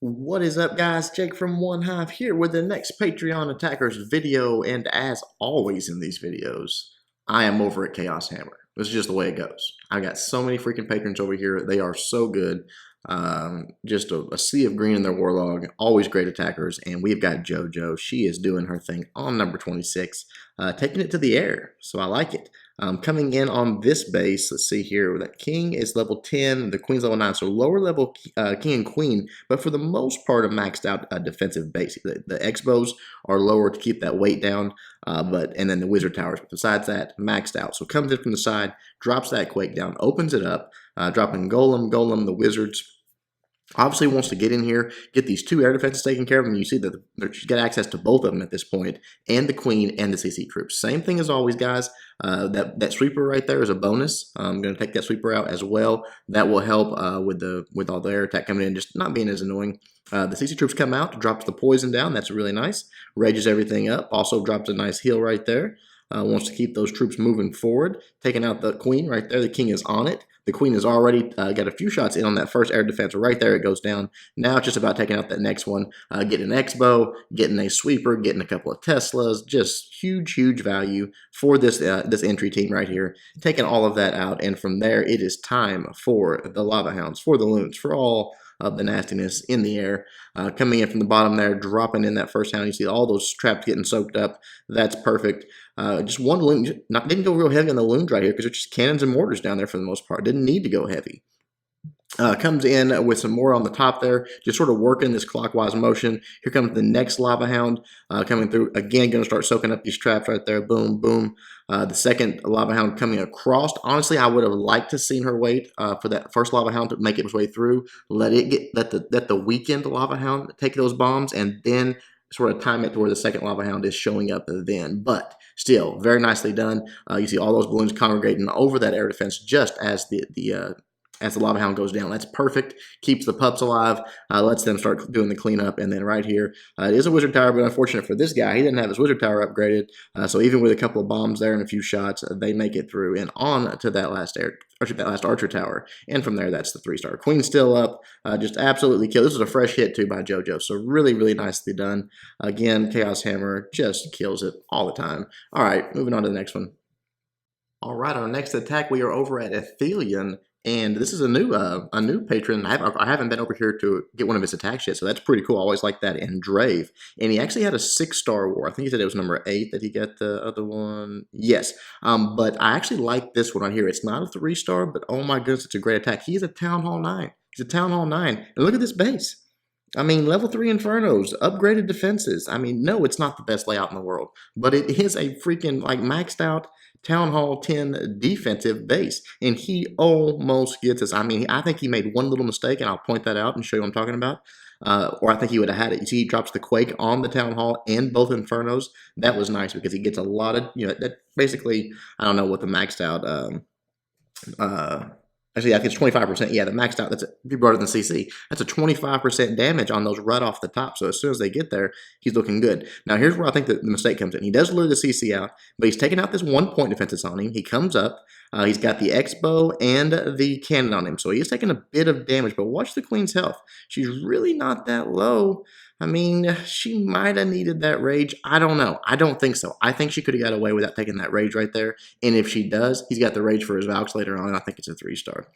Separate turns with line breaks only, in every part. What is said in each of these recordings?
What is up, guys? Jake from OneHive here with the next Patreon Attackers video, and as always in these videos, I am over at Chaos Hammer. This is just the way it goes. I got so many freaking patrons over here. They are so good. Just a sea of green in their warlog. Always great attackers, and we've got JoJo. She is doing her thing on number 26, taking it to the air, so I like it. Coming in on this base, let's see here, that king is level 10, the queen's level 9, so lower level king and queen, but for the most part a maxed out defensive base. The X-bows are lower to keep that weight down, and then the wizard towers, but besides that, maxed out. So comes in from the side, drops that quake down, opens it up, dropping golem, the wizards. Obviously wants to get in here, get these two air defenses taken care of, and you see that she's got access to both of them at this point, and the queen and the CC troops. Same thing as always, guys. That sweeper right there is a bonus. I'm going to take that sweeper out as well. That will help with all the air attack coming in, just not being as annoying. The CC troops come out, drops the poison down. That's really nice. Rages everything up. Also drops a nice heal right there. Wants to keep those troops moving forward. Taking out the queen right there. The king is on it. The queen has already got a few shots in on that first air defense. Right there it goes down. Now it's just about taking out that next one. Getting an X-bow, getting a sweeper, getting a couple of Teslas. Just huge value for this entry team right here. Taking all of that out, and from there it is time for the lava hounds, for the loons, for all of the nastiness in the air. Coming in from the bottom there, dropping in that first hound. You see all those traps getting soaked up. That's perfect. Just one loon, didn't go real heavy on the loons right here because it's just cannons and mortars down there for the most part. Didn't need to go heavy. Comes in with some more on the top there, just sort of working this clockwise motion. Here comes the next lava hound coming through. Again, going to start soaking up these traps right there. Boom, boom. The second lava hound coming across. Honestly, I would have liked to seen her wait for that first lava hound to make its way through. Let the weakened lava hound take those bombs, and then sort of time it to where the second lava hound is showing up then. But still, very nicely done. You see all those balloons congregating over that air defense just as as the lava hound goes down. That's perfect. Keeps the pups alive. Lets them start doing the cleanup. And then right here, it is a wizard tower, but unfortunate for this guy, he didn't have his wizard tower upgraded. So even with a couple of bombs there and a few shots, they make it through and on to that last archer tower. And from there, that's the 3-star. Queen's still up. Just absolutely killed. This was a fresh hit too by JoJo. So really nicely done. Again, Chaos Hammer just kills it all the time. All right, moving on to the next one. All right, our next attack, we are over at Athelion. And this is a new patron. I haven't been over here to get one of his attacks yet, so that's pretty cool. I always like that. And Drave. And he actually had a 6-star war. I think he said it was number 8 that he got the other one. Yes. But I actually like this one right here. It's not a 3-star, but oh my goodness, it's a great attack. He's a Town Hall 9. He's a Town Hall 9. And look at this base. I mean, level 3 Infernos, upgraded defenses. I mean, no, it's not the best layout in the world, but it is a freaking, like, maxed out Town Hall 10 defensive base, and he almost gets us. I mean, I think he made one little mistake, and I'll point that out and show you what I'm talking about. Or I think he would have had it. You see, he drops the Quake on the Town Hall and both Infernos. That was nice because he gets a lot of, that basically, I don't know what the maxed out, actually, I think it's 25%. Yeah, the maxed out, that's broader than CC. That's a 25% damage on those right off the top. So as soon as they get there, he's looking good. Now, here's where I think the mistake comes in. He does lure the CC out, but he's taking out this 1-point defense that's on him. He comes up. He's got the X-bow and the cannon on him. So he is taking a bit of damage, but watch the queen's health. She's really not that low. I mean, she might have needed that rage. I don't know. I don't think so. I think she could have got away without taking that rage right there. And if she does, he's got the rage for his Valks later on. I think it's a 3-star.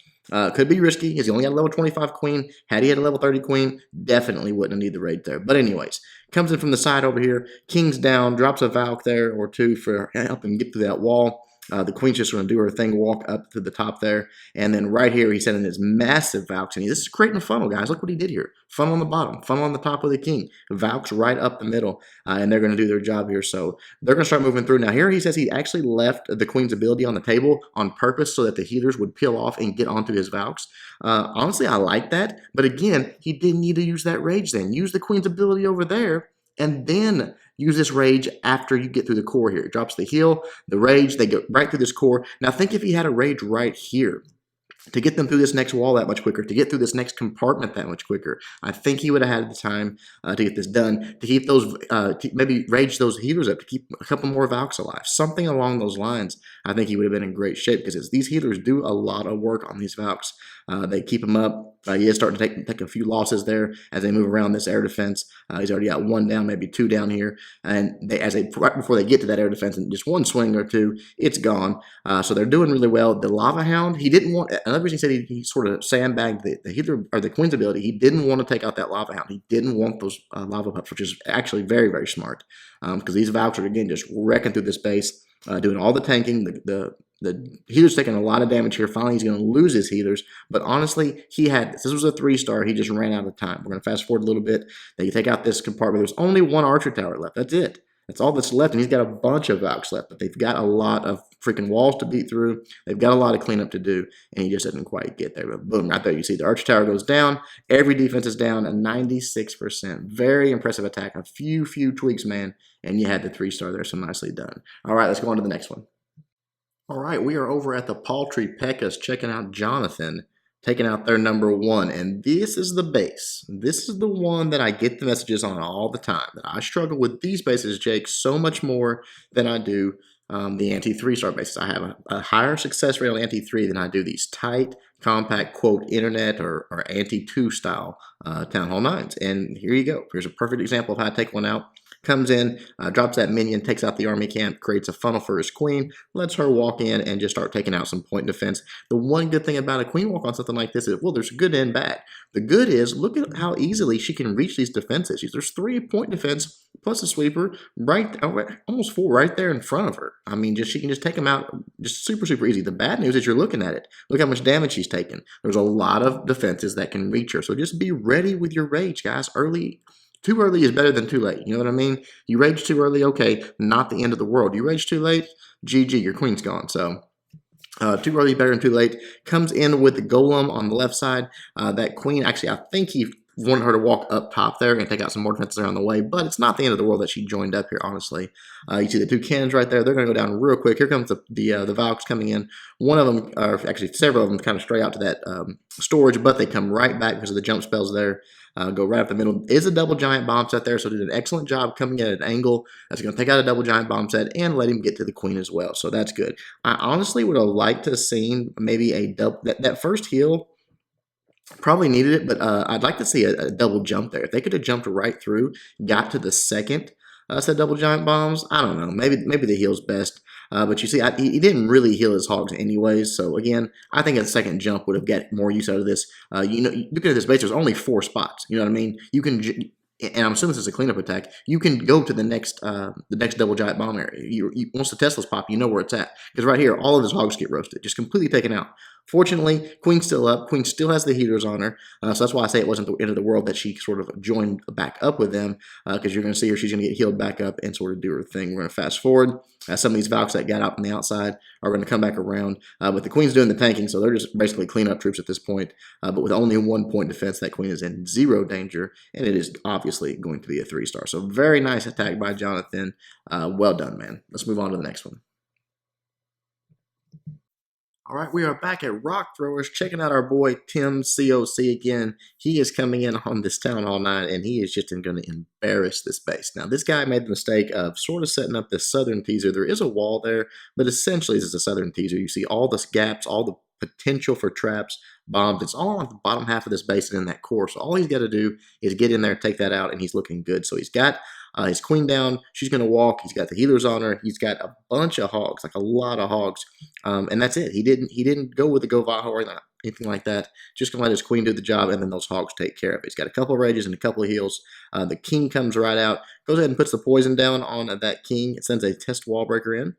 Could be risky because he only got a level 25 queen. Had he had a level 30 queen, definitely wouldn't have needed the rage there. But anyways, comes in from the side over here. King's down, drops a Valk there or two for helping get through that wall. The queen's just going to do her thing, walk up to the top there. And then right here, he's sending his massive Valks. And this is creating a funnel, guys. Look what he did here. Funnel on the bottom, funnel on the top of the king. Valks right up the middle. And they're going to do their job here. So they're going to start moving through. Now here he says he actually left the queen's ability on the table on purpose so that the healers would peel off and get onto his Valks. Honestly, I like that. But again, he didn't need to use that rage then. Use the queen's ability over there. And then use this rage after you get through the core here. It drops the heal, the rage, they get right through this core. Now think if he had a rage right here to get them through this next wall that much quicker, to get through this next compartment that much quicker. I think he would have had the time to get this done, to keep those, maybe rage those healers up, to keep a couple more Valks alive. Something along those lines, I think he would have been in great shape because these healers do a lot of work on these Valks. They keep them up. He is starting to take a few losses there as they move around this air defense. He's already got 1 down, maybe 2 down here, and right before they get to that air defense, and just 1 swing or 2, it's gone. So they're doing really well. The Lava Hound, he didn't want. Another reason he said he sort of sandbagged the healer or the Queen's ability. He didn't want to take out that Lava Hound. He didn't want those lava pups, which is actually very, very smart, because these Valks are again just wrecking through this base, doing all the tanking. The healer's taking a lot of damage here. Finally, he's going to lose his healers. But honestly, he had this. This was a 3-star. He just ran out of time. We're going to fast forward a little bit. They take out this compartment. There's only 1 archer tower left. That's it. That's all that's left. And he's got a bunch of Valks left. But they've got a lot of freaking walls to beat through. They've got a lot of cleanup to do. And he just didn't quite get there. But boom, right there. You see the archer tower goes down. Every defense is down at 96%. Very impressive attack. A few tweaks, man. And you had the 3-star there. So nicely done. All right, let's go on to the next one. All right, we are over at the Paltry Pekkas checking out Jonathan, taking out their number 1. And this is the base. This is the one that I get the messages on all the time. That I struggle with these bases, Jake, so much more than I do the anti-3-star bases. I have a higher success rate on anti-3 than I do these tight, compact, quote, internet or anti-2 style Town Hall 9s. And here you go. Here's a perfect example of how I take one out. Comes in, drops that minion, takes out the army camp, creates a funnel for his queen, lets her walk in and just start taking out some point defense. The one good thing about a queen walk on something like this is, well, there's good and bad. The good is, look at how easily she can reach these defenses. There's 3 point defense plus a sweeper, almost 4 right there in front of her. I mean, she can just take them out just super easy. The bad news is you're looking at it. Look how much damage she's taken. There's a lot of defenses that can reach her. So just be ready with your rage, guys, early. Too early is better than too late. You know what I mean? You rage too early, okay, not the end of the world. You rage too late, GG, your queen's gone. So too early, better than too late. Comes in with the golem on the left side. That queen, actually, I think he wanted her to walk up top there and take out some more defenses there on the way, but it's not the end of the world that she joined up here, honestly. You see the 2 cannons right there. They're going to go down real quick. Here comes the Valks coming in. One of them, or actually several of them, kind of stray out to that storage, but they come right back because of the jump spells there. Go right up the middle. Is a double giant bomb set there, so did an excellent job coming in at an angle. That's going to take out a double giant bomb set and let him get to the queen as well. So that's good. I honestly would have liked to have seen maybe a double. That first heal probably needed it, but I'd like to see a double jump there. If they could have jumped right through, got to the second set double giant bombs, I don't know. Maybe the heal's best. But you see, he didn't really heal his hogs anyways. So again, I think a second jump would have got more use out of this. Looking at this base, there's only 4 spots. You know what I mean? You can, and I'm assuming this is a cleanup attack. You can go to the next double giant bomb area. Once the Teslas pop, you know where it's at. Because right here, all of his hogs get roasted, just completely taken out. Fortunately, Queen's still up. Queen still has the heaters on her. So that's why I say it wasn't the end of the world that she sort of joined back up with them, because you're going to see her. She's going to get healed back up and sort of do her thing. We're going to fast forward. Some of these Valks that got out on the outside are going to come back around. But the Queen's doing the tanking, so they're just basically cleanup troops at this point. But with only 1 point defense, that Queen is in 0 danger, and it is obviously going to be a 3-star. So very nice attack by Jonathan. Well done, man. Let's move on to the next one. All right, we are back at Rock Throwers, checking out our boy Tim COC again. He is coming in on this Town Hall 9, and he is just going to embarrass this base. Now, this guy made the mistake of sort of setting up this southern teaser. There is a wall there, but essentially this is a southern teaser. You see all the gaps, all the potential for traps, bombs. It's all on the bottom half of this base and in that core. So all he's got to do is get in there, take that out, and he's looking good. So he's got his queen down. She's going to walk. He's got the healers on her. He's got a bunch of hogs, like a lot of hogs. And that's it. He didn't go with the Govaho or anything like that. Just going to let his queen do the job, and then those hogs take care of it. He's got a couple of rages and a couple of heals. The king comes right out, goes ahead and puts the poison down on that king. It sends a test wall breaker in.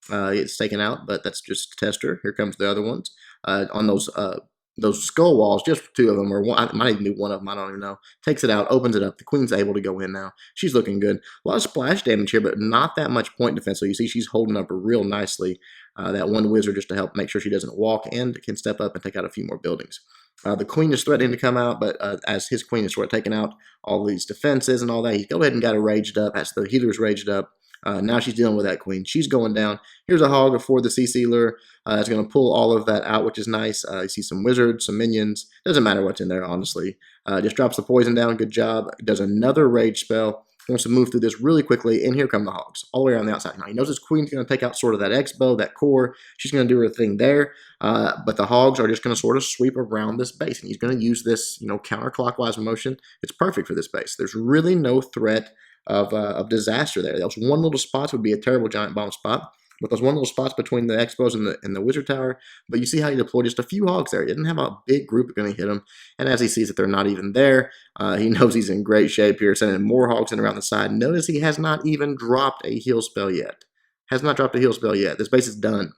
It's taken out, but that's just a tester. Here comes the other ones. On those skull walls, just 2 of them, or one, it might even be 1 of them, I don't even know. Takes it out, opens it up. The queen's able to go in now. She's looking good. A lot of splash damage here, but not that much point defense. So you see she's holding up real nicely. That 1 wizard just to help make sure she doesn't walk and can step up and take out a few more buildings. The queen is threatening to come out, but as his queen is sort of taking out all these defenses and all that, he's go ahead and got her raged up, as the healers raged up. Now she's dealing with that queen. She's going down. Here's a hog for the CC lure. It's going to pull all of that out, which is nice. You see some wizards, some minions. Doesn't matter what's in there, honestly. Just drops the poison down. Good job. Does another rage spell. wants to move through this really quickly, and here come the hogs, all the way around the outside. Now, he knows his queen's going to take out sort of that X-bow, that core. She's going to do her thing there, but the hogs are just going to sort of sweep around this base, and he's going to use this, counterclockwise motion. It's perfect for this base. There's really no threat of disaster there. Those one little spots would be a terrible giant bomb spot, but those one little spots between the X-bows and the wizard tower. But you see how he deployed just a few hogs there. He didn't have a big group going to hit him, and as he sees that they're not even there, he knows he's in great shape here, sending more hogs in around the side. Notice he has not even dropped a heal spell yet. Has not dropped a heal spell yet. This base is done.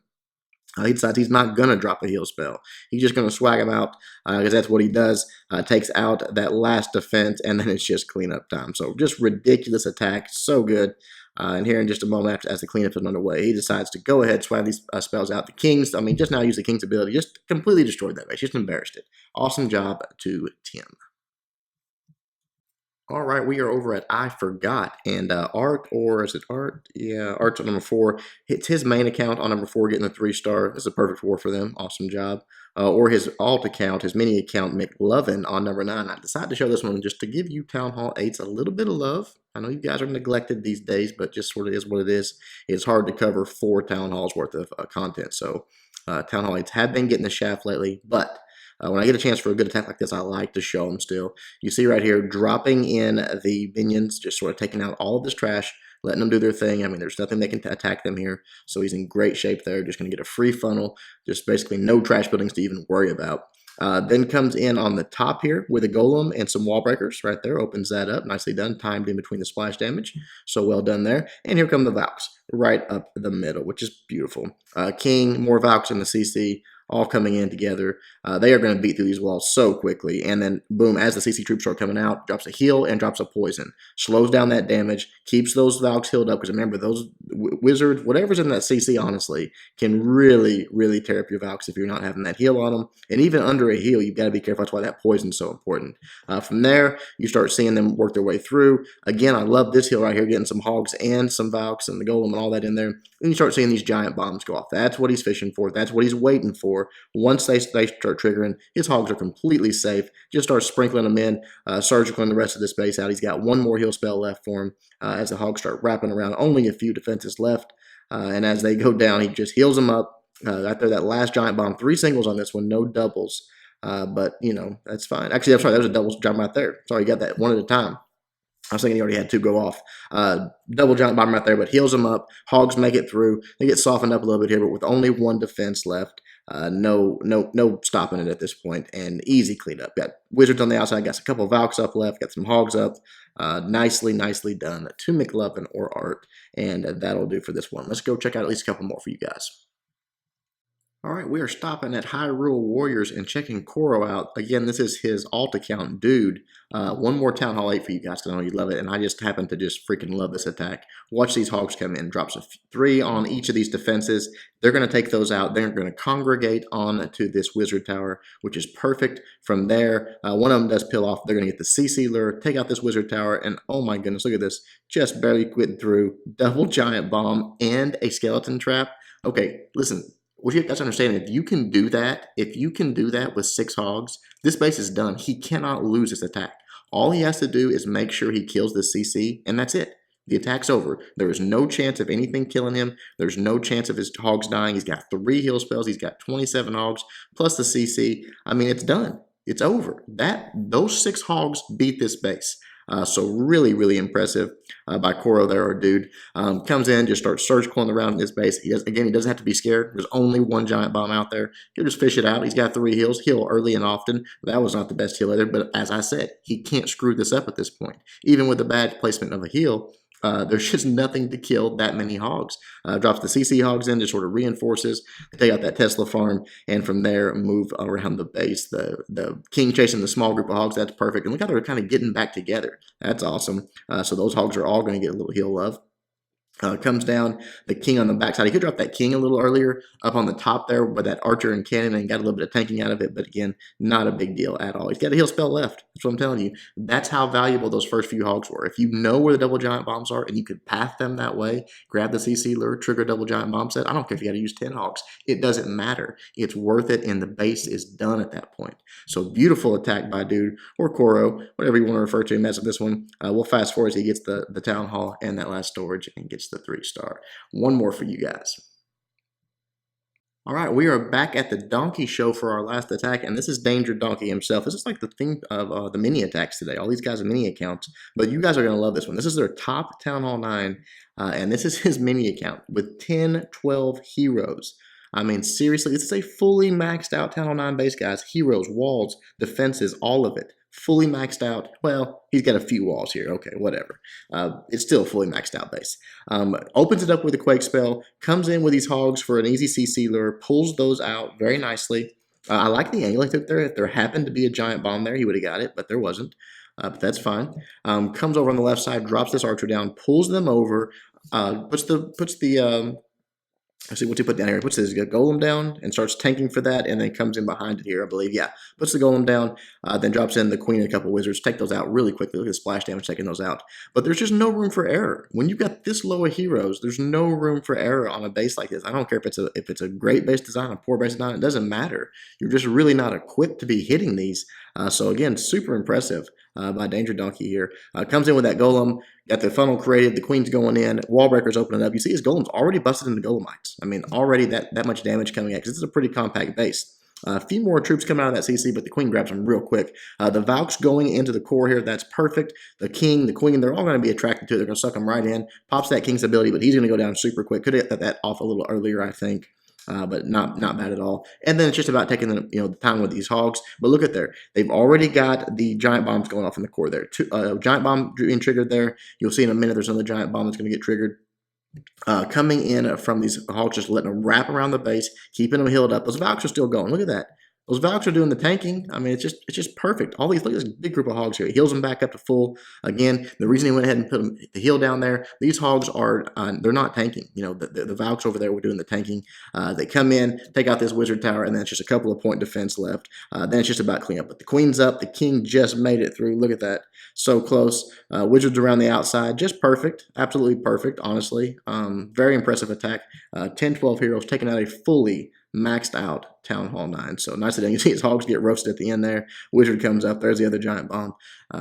He decides he's not going to drop a heal spell. He's just going to swag him out because that's what he does. Takes out that last defense, and then it's just cleanup time. So just ridiculous attack. So good. And here in just a moment, as the cleanup is underway, he decides to go ahead, swag these spells out. The Kings, just now use the King's ability. Just completely destroyed that base. Just embarrassed it. Awesome job to Tim. All right, we are over at I Forgot, and Art, or is it Art? Yeah, Art's on number 4. It's his main account on number 4, getting a 3-star. This is a perfect 4 for them. Awesome job. Or his alt account, his mini account, McLovin, on number 9. I decided to show this one just to give you Town Hall 8s a little bit of love. I know you guys are neglected these days, but just sort of is what it is. It's hard to cover 4 Town Halls worth of content, so Town Hall 8s have been getting the shaft lately, but when I get a chance for a good attack like this, I like to show them still. You see right here, dropping in the minions, just sort of taking out all of this trash, letting them do their thing. There's nothing that can attack them here, so he's in great shape there. Just going to get a free funnel, just basically no trash buildings to even worry about. Then comes in on the top here with a golem and some wall breakers right there. Opens that up. Nicely done. Timed in between the splash damage. So well done there. And here come the Valks right up the middle, which is beautiful. King, more Valks in the CC. All coming in together. They are going to beat through these walls so quickly. And then, boom, as the CC troops start coming out, drops a heal and drops a poison. Slows down that damage, keeps those Valks healed up, because remember, those wizards, whatever's in that CC, honestly, can really, really tear up your Valks if you're not having that heal on them. And even under a heal, you've got to be careful. That's why that poison's so important. From there, you start seeing them work their way through. Again, I love this heal right here, getting some hogs and some Valks and the golem and all that in there. And you start seeing these giant bombs go off. That's what he's fishing for. That's what he's waiting for. Once they start triggering, his hogs are completely safe. Just start sprinkling them in, surgicling the rest of the space out. He's got one more heal spell left for him as the hogs start wrapping around. Only a few defenses left. And as they go down, he just heals them up. After that last giant bomb, 3 singles on this one, no doubles. But, that's fine. Actually, I'm sorry, that was a double jump right there. Sorry, you got that one at a time. I was thinking he already had 2 go off. Double giant bomb right there, but heals them up. Hogs make it through. They get softened up a little bit here, but with only 1 defense left. No stopping it at this point, and easy cleanup. Got wizards on the outside, got a couple of Valks up left, got some hogs up. Nicely done to McLovin or Art, and that'll do for this one. Let's go check out at least a couple more for you guys. All right, we are stopping at Hyrule Warriors and checking Koro out. Again, this is his alt account, dude. One more Town Hall 8 for you guys, because I know you love it, and I just happen to just freaking love this attack. Watch these hogs come in. Drops a 3 on each of these defenses. They're going to take those out. They're going to congregate on to this wizard tower, which is perfect. From there, one of them does peel off. They're going to get the CC lure, take out this wizard tower, and oh my goodness, look at this. Just barely getting through. Double giant bomb and a skeleton trap. Okay, listen. What you guys understand, if you can do that with 6 hogs, this base is done. He cannot lose this attack. All he has to do is make sure he kills the CC, and that's it. The attack's over. There is no chance of anything killing him. There's no chance of his hogs dying. He's got 3 heal spells. He's got 27 hogs, plus the CC. It's done. It's over. Those 6 hogs beat this base. So really impressive by Koro there, our dude. Comes in, just starts surgicling around in this base. He doesn't have to be scared. There's only 1 giant bomb out there. He'll just fish it out. He's got 3 heals. Heal early and often. That was not the best heal either, but as I said, he can't screw this up at this point. Even with the bad placement of a heal, there's just nothing to kill that many hogs. Drops the CC hogs in, just sort of reinforces. They take out that Tesla farm, and from there move around the base. The king chasing the small group of hogs, that's perfect. And look how they're kind of getting back together. That's awesome. So those hogs are all going to get a little heal love. Comes down, the king on the backside. He could drop that king a little earlier up on the top there with that archer and cannon and got a little bit of tanking out of it. But again, not a big deal at all. He's got a heal spell left. That's what I'm telling you. That's how valuable those first few hogs were. If you know where the double giant bombs are and you could path them that way, grab the CC lure, trigger double giant bomb set. I don't care if you got to use 10 hogs. It doesn't matter. It's worth it, and the base is done at that point. So beautiful attack by dude or Koro, whatever you want to refer to him as at this one. We'll fast forward as he gets the town hall and that last storage and gets the 3-star. One more for you guys. All right, we are back at the donkey show for our last attack, and this is Danger Donkey himself. This is like the theme of the mini attacks today. All these guys are mini accounts, but you guys are going to love this one. This is their top Town Hall 9, and this is his mini account with 10, 12 heroes. I mean, seriously, this is a fully maxed out Town Hall 9 base, guys. Heroes, walls, defenses, all of it. Fully maxed out. Well, he's got a few walls here. Okay, whatever. It's still a fully maxed out base. Opens it up with a Quake spell, comes in with these hogs for an easy CC lure, pulls those out very nicely. I like the angle he took there. If there happened to be a giant bomb there, he would have got it, but there wasn't. But that's fine. Comes over on the left side, drops this archer down, pulls them over, puts the let's see, what's he put down here? Puts his golem down and starts tanking for that, and then comes in behind it here, I believe. Yeah, puts the golem down, then drops in the queen and a couple wizards. Take those out really quickly. Look at the splash damage taking those out. But there's just no room for error. When you've got this low of heroes, there's no room for error on a base like this. I don't care if it's a great base design, a poor base design, it doesn't matter. You're just really not equipped to be hitting these. So again, super impressive by Danger Donkey here. Comes in with that golem, got the funnel created, the queen's going in, wall breaker's opening up. You see his golem's already busted into golemites. I mean, already that much damage coming out, because this is a pretty compact base. A few more troops come out of that CC, but the queen grabs them real quick. The Valks going into the core here, that's perfect. The king, the queen, they're all going to be attracted to it. They're going to suck them right in. Pops that king's ability, but he's going to go down super quick. Could have got that off a little earlier, I think. But not bad at all. And then it's just about taking the time with these hogs. But look at there, they've already got the giant bombs going off in the core there. Giant bomb being triggered there. You'll see in a minute there's another giant bomb that's going to get triggered. Coming in from these hogs, just letting them wrap around the base, keeping them healed up. Those Valks are still going. Look at that. Those Valks are doing the tanking. I mean, it's just perfect. All these, look at this big group of hogs here. He heals them back up to full. Again, the reason he went ahead and put the heal down there, these hogs are, they're not tanking. The Valks over there were doing the tanking. They come in, take out this wizard tower, and then it's just a couple of point defense left. Then it's just about cleanup. But the queen's up. The king just made it through. Look at that. So close. Wizards around the outside. Just perfect. Absolutely perfect, honestly. Very impressive attack. 10, 12 heroes taking out a fully maxed out Town Hall 9. So nicely done. You see his hogs get roasted at the end there. Wizard comes up. There's the other giant bomb.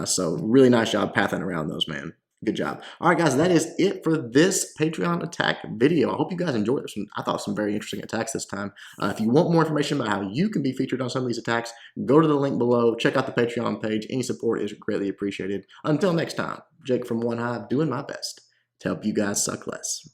So really nice job pathing around those, man. Good job. All right, guys, that is it for this Patreon attack video. I hope you guys enjoyed this one. I thought some very interesting attacks this time. If you want more information about how you can be featured on some of these attacks, go to the link below. Check out the Patreon page. Any support is greatly appreciated. Until next time, Jake from OneHive doing my best to help you guys suck less.